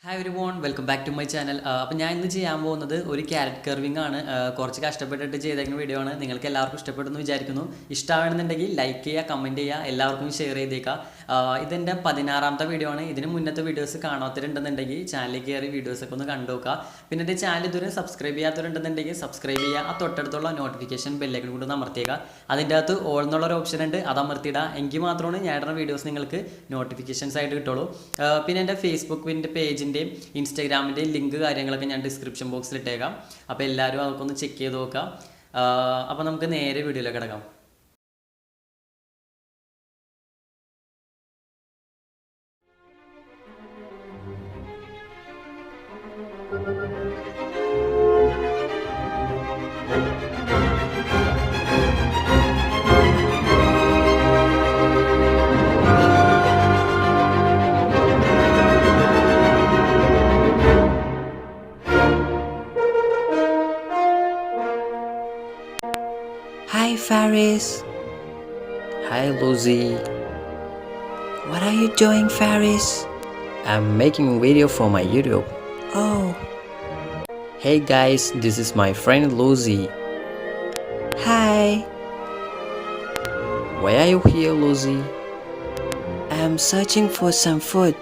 Hi everyone, welcome back to my channel. അപ്പോൾ ഞാൻ ഇന്ന് ചെയ്യാൻ പോകുന്നത് ഒരു ക്യാരറ്റ് കർവിംഗ് ആണ്. കുറച്ച് കഷ്ടപ്പെട്ടിട്ട് ചെയ്തേക്കുന്ന വീഡിയോ ആണ്. നിങ്ങൾക്ക് എല്ലാവർക്കും ഇഷ്ടപ്പെടുമെന്ന് വിചാരിക്കുന്നു. ഇഷ്ടമാണെന്നുണ്ടെങ്കിൽ ലൈക്ക് ചെയ്യുക, കമൻറ്റ് ചെയ്യുക, എല്ലാവർക്കും ഷെയർ ചെയ്തേക്കുക. ഇതെൻ്റെ 16ാമത്തെ വീഡിയോ ആണ്. ഇതിന് മുന്നത്തെ വീഡിയോസ് കാണാത്തവരുണ്ടെന്നുണ്ടെങ്കിൽ ചാനലിൽ കയറി വീഡിയോസൊക്കെ ഒന്ന് കണ്ടു നോക്കുക. പിന്നെ എൻ്റെ ചാനൽ ഇതുവരെ സബ്സ്ക്രൈബ് ചെയ്യാത്തവരുണ്ടെന്നുണ്ടെങ്കിൽ സബ്സ്ക്രൈബ് ചെയ്യുക. ആ തൊട്ടടുത്തുള്ള നോട്ടിഫിക്കേഷൻ ബെല്ലേക്ക് കൂടെ അമർത്തിയേക്കുക. അതിൻ്റെ അകത്ത് ഓൾ എന്നുള്ളൊരു ഓപ്ഷൻ ഉണ്ട്, അത് അമർത്തിയിടുക. എങ്കിൽ മാത്രമാണ് ഞാൻ ഇടുന്ന വീഡിയോസ് നിങ്ങൾക്ക് നോട്ടിഫിക്കേഷൻസ് ആയിട്ട് കിട്ടുള്ളൂ. പിന്നെ എൻ്റെ ഫേസ്ബുക്കിൻ്റെ പേജിൻ്റെയും ഇൻസ്റ്റാഗ്രാമിൻ്റെയും ലിങ്ക് കാര്യങ്ങളൊക്കെ ഞാൻ ഡിസ്ക്രിപ്ഷൻ ബോക്സിൽ ഇട്ടേക്കാം. അപ്പോൾ എല്ലാവരും അതൊക്കെ ഒന്ന് ചെക്ക് ചെയ്ത് നോക്കാം. അപ്പോൾ നമുക്ക് നേരെ വീഡിയോയിലേക്ക് കിടക്കാം. Hi Faris. Hi Lucy, What are you doing, Faris? I'm making a video for my YouTube. Oh, Hey guys, this is my friend Lucy. hi. Why are you here, Lucy? I'm searching for some food.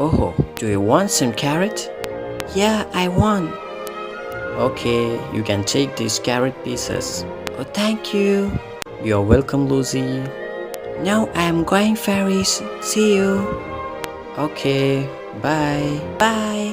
Oh, do you want some carrot? Yeah, I want. Okay, you can take these carrot pieces. Oh, thank you. You're welcome, Lucy. Now I'm going, Faris. See you. Okay, bye. Bye.